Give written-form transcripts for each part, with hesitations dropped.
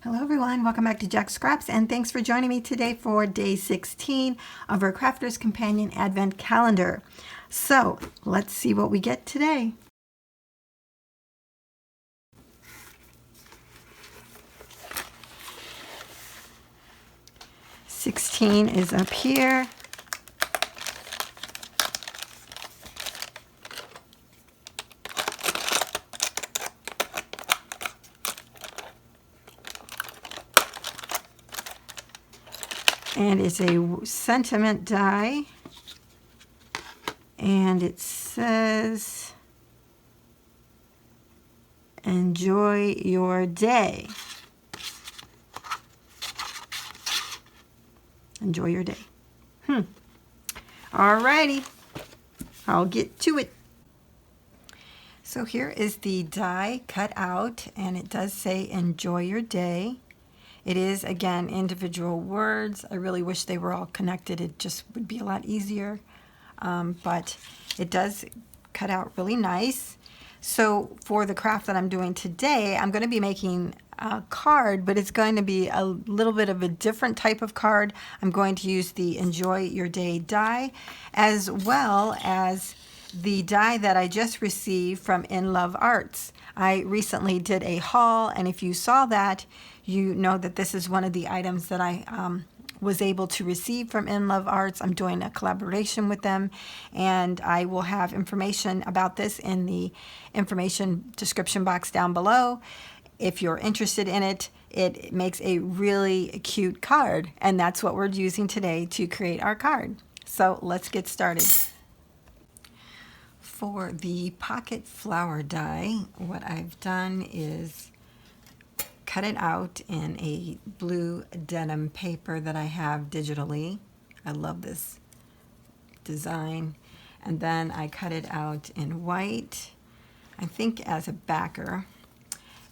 Hello everyone, welcome back to Jacqs Scraps, and thanks for joining me today for day 16 of our Crafter's Companion Advent Calendar. So let's see what we get today. "16" is up here. And it's a sentiment die, and it says, "Enjoy your day." Enjoy your day. Alrighty, I'll get to it. So here is the die cut out, and it does say "Enjoy your day." It is, again, individual words. I really wish they were all connected. It just would be a lot easier. But it does cut out really nice. So for the craft that I'm doing today, I'm going to be making a card, but it's going to be a little bit of a different type of card. I'm going to use the Enjoy Your Day die, as well as the die that I just received from InLoveArts. I recently did a haul, and if you saw that, you know that this is one of the items that I was able to receive from InLoveArts. I'm doing a collaboration with them, and I will have information about this in the information description box down below. If you're interested in it, it makes a really cute card, and that's what we're using today to create our card. So let's get started. For the pocket flower die, what I've done is cut it out in a blue denim paper that I have digitally. I love this design. And then I cut it out in white, I think as a backer.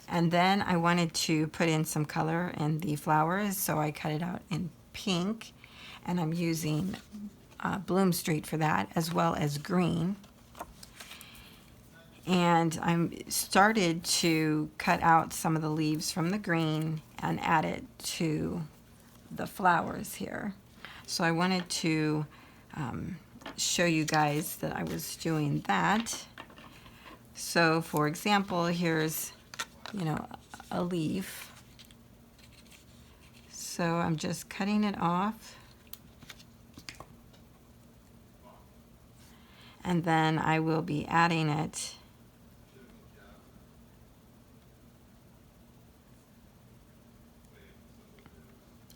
And then I wanted to put in some color in the flowers, so I cut it out in pink. And I'm using Bloom Street for that, as well as green. And I started to cut out some of the leaves from the green and add it to the flowers here. So I wanted to show you guys that I was doing that. So for example, here's, a leaf. So I'm just cutting it off. And then I will be adding it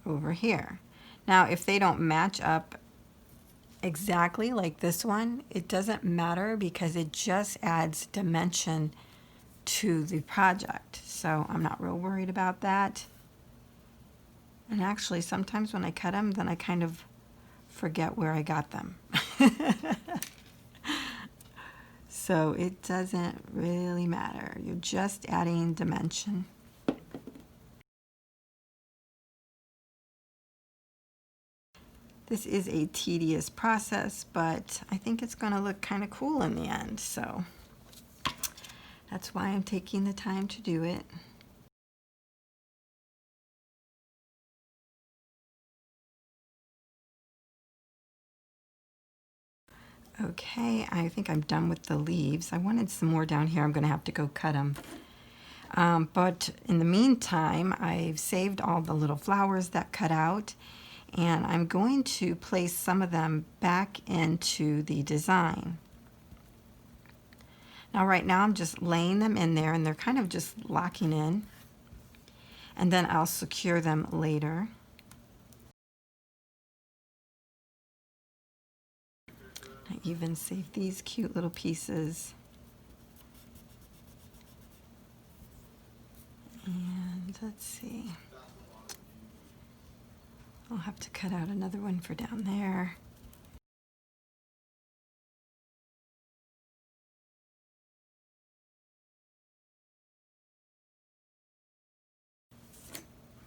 over here. Now, if they don't match up exactly like this one, it doesn't matter because it just adds dimension to the project. So I'm not real worried about that. And actually, sometimes when I cut them, then I kind of forget where I got them. So it doesn't really matter. You're just adding dimension. This is a tedious process, but I think it's going to look kind of cool in the end, so that's why I'm taking the time to do it. Okay, I think I'm done with the leaves. I wanted some more down here. I'm going to have to go cut them. But in the meantime, I've saved all the little flowers that cut out, and I'm going to place some of them back into the design. Now right now I'm just laying them in there, and they're kind of just locking in, and then I'll secure them later. I even saved these cute little pieces. And let's see. I'll have to cut out another one for down there.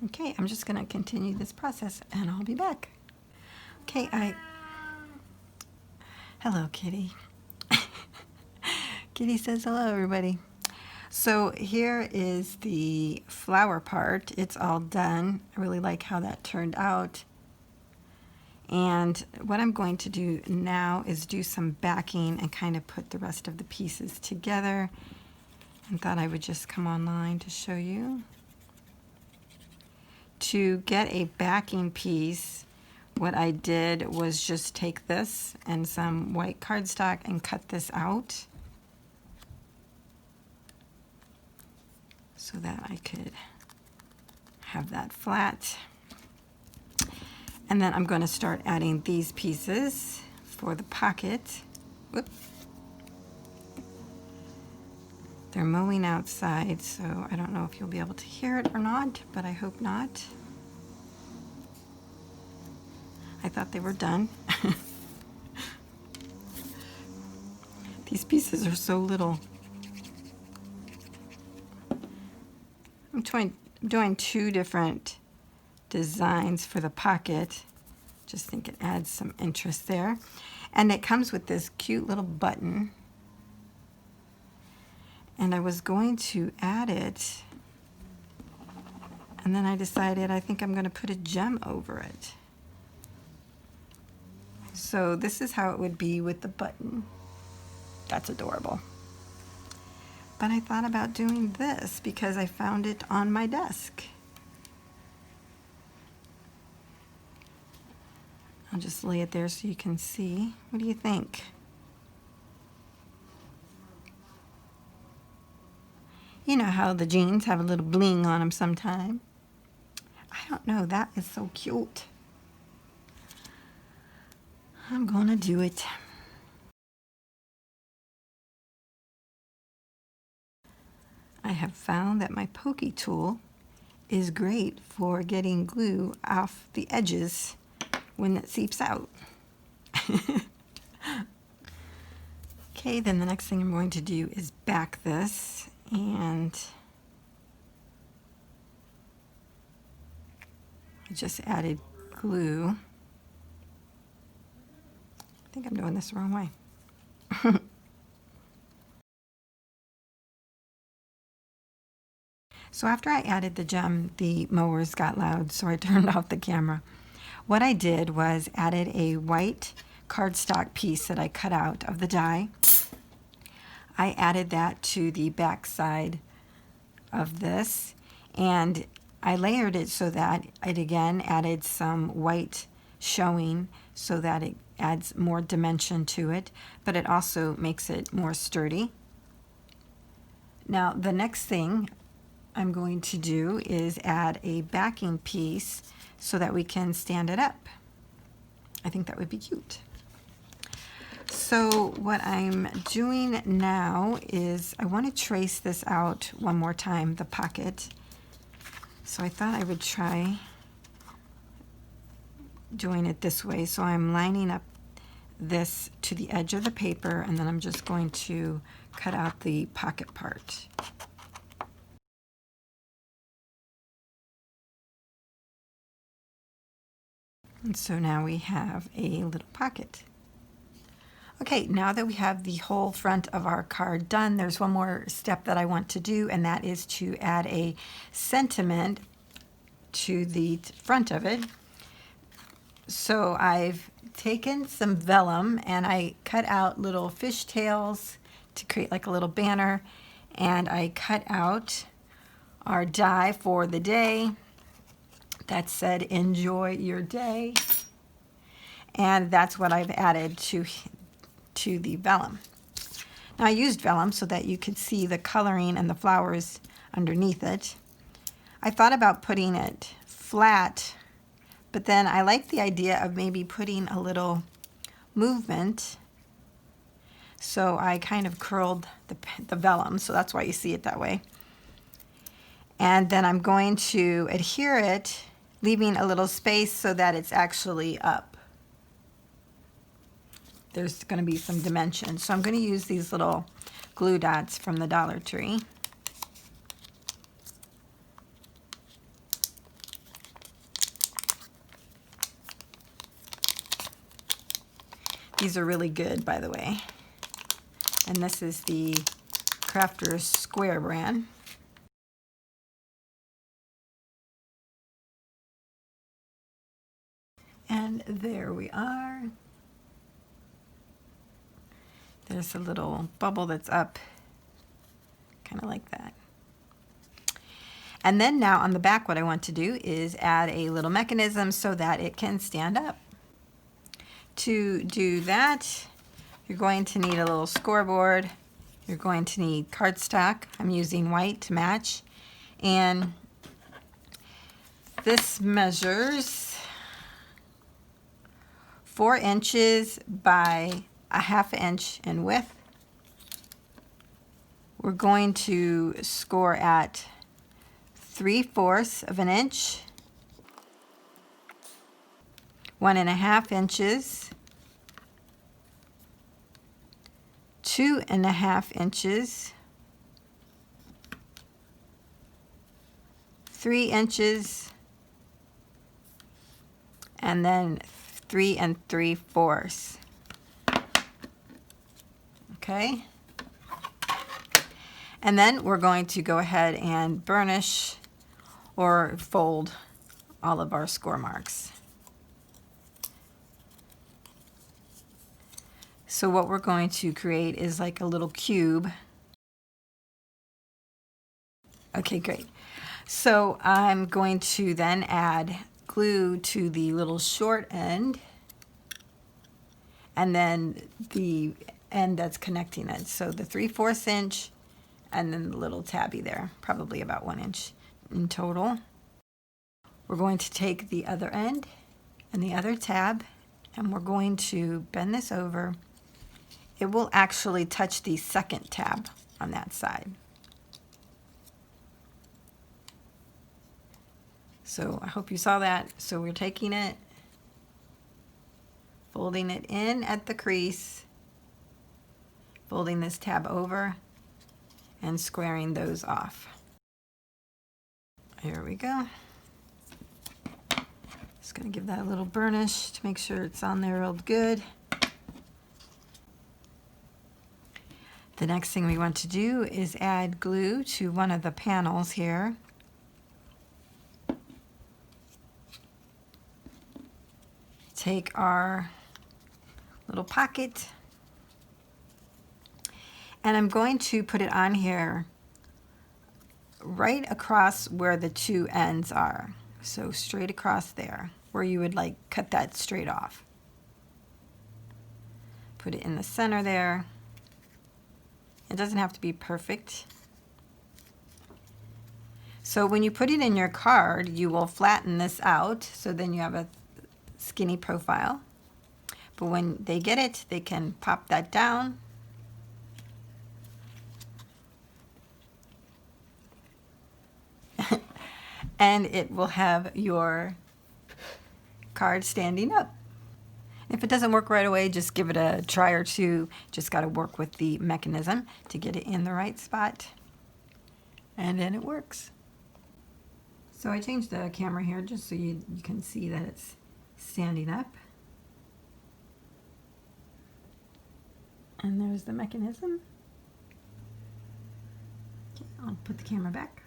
Okay, I'm just going to continue this process, and I'll be back. Okay, Hello, Kitty. Kitty says hello, everybody. So here is the flower part. It's all done. I really like how that turned out. And what I'm going to do now is do some backing and kind of put the rest of the pieces together. And thought I would just come online to show you. To get a backing piece, what I did was just take this and some white cardstock and cut this out so that I could have that flat. And then I'm going to start adding these pieces for the pocket. Whoop. They're mowing outside, so I don't know if you'll be able to hear it or not, but I hope not. I thought they were done. These pieces are so little. I'm doing two different designs for the pocket. Just think it adds some interest there. And it comes with this cute little button. And I was going to add it, and then I decided I think I'm going to put a gem over it. So this is how it would be with the button. That's adorable. But I thought about doing this because I found it on my desk. I'll just lay it there so you can see. What do you think? You know how the jeans have a little bling on them sometime. I don't know, that is so cute. I'm gonna do it. I have found that my pokey tool is great for getting glue off the edges when it seeps out. Okay, then the next thing I'm going to do is back this, and I just added glue. I think I'm doing this the wrong way. So after I added the gem, the mowers got loud, so I turned off the camera. What I did was added a white cardstock piece that I cut out of the die. I added that to the back side of this, and I layered it so that it again added some white showing so that it adds more dimension to it, but it also makes it more sturdy. Now the next thing I'm going to do is add a backing piece so that we can stand it up. I think that would be cute. So what I'm doing now is I want to trace this out one more time, the pocket. So I thought I would try doing it this way. So I'm lining up this to the edge of the paper, and then I'm just going to cut out the pocket part. And so now we have a little pocket. Okay, now that we have the whole front of our card done, there's one more step that I want to do, and that is to add a sentiment to the front of it. So I've taken some vellum and I cut out little fish tails to create like a little banner, and I cut out our die for the day that said enjoy your day, and that's what I've added to the vellum. Now I used vellum so that you could see the coloring and the flowers underneath it. I thought about putting it flat, but then I like the idea of maybe putting a little movement, so I kind of curled the vellum, so that's why you see it that way. And then I'm going to adhere it, leaving a little space so that it's actually up. There's going to be some dimension. So I'm going to use these little glue dots from the Dollar Tree. These are really good, by the way. And this is the Crafters Square brand. And there we are. There's a little bubble that's up, kind of like that. And then now on the back, what I want to do is add a little mechanism so that it can stand up. To do that, you're going to need a little scoreboard. You're going to need cardstock. I'm using white to match. And this measures 4 inches by a 1/2 inch in width. We're going to score at 3/4 of an inch, 1.5 inches, 2.5 inches, 3 inches, and then 3 3/4. Okay. And then we're going to go ahead and burnish or fold all of our score marks. So what we're going to create is like a little cube. Okay, great. So I'm going to then add glue to the little short end and then the end that's connecting it. So the 3/4 inch and then the little tabby there, probably about 1 inch in total. We're going to take the other end and the other tab and we're going to bend this over. It will actually touch the second tab on that side. So I hope you saw that. So we're taking it, folding it in at the crease, folding this tab over, and squaring those off. Here we go. Just gonna give that a little burnish to make sure it's on there real good. The next thing we want to do is add glue to one of the panels here. Take our little pocket and I'm going to put it on here right across where the 2 ends are. So straight across there, where you would like cut that straight off. Put it in the center there. It doesn't have to be perfect. So when you put it in your card, you will flatten this out, so then you have a skinny profile. But when they get it, they can pop that down. And it will have your card standing up. If it doesn't work right away, just give it a try or two. Just got to work with the mechanism to get it in the right spot. And then it works. So I changed the camera here just so you can see that it's standing up. And there's the mechanism. Okay, I'll put the camera back.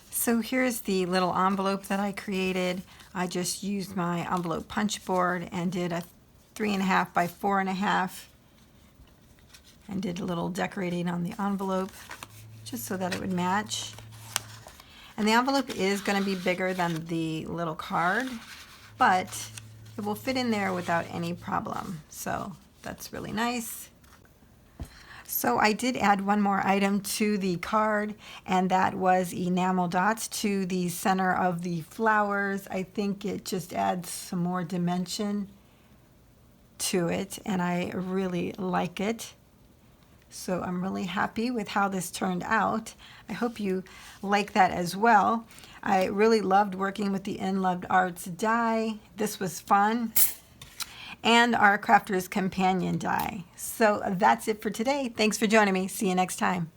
So here's the little envelope that I created. I just used my envelope punch board and did a 3.5 by 4.5 and did a little decorating on the envelope just so that it would match. And the envelope is going to be bigger than the little card, but it will fit in there without any problem. So that's really nice. So I did add one more item to the card, and that was enamel dots to the center of the flowers. I think it just adds some more dimension to it, and I really like it. So I'm really happy with how this turned out. I hope you like that as well. I really loved working with the InLoveArts die. This was fun. And our Crafter's Companion die. So that's it for today. Thanks for joining me. See you next time.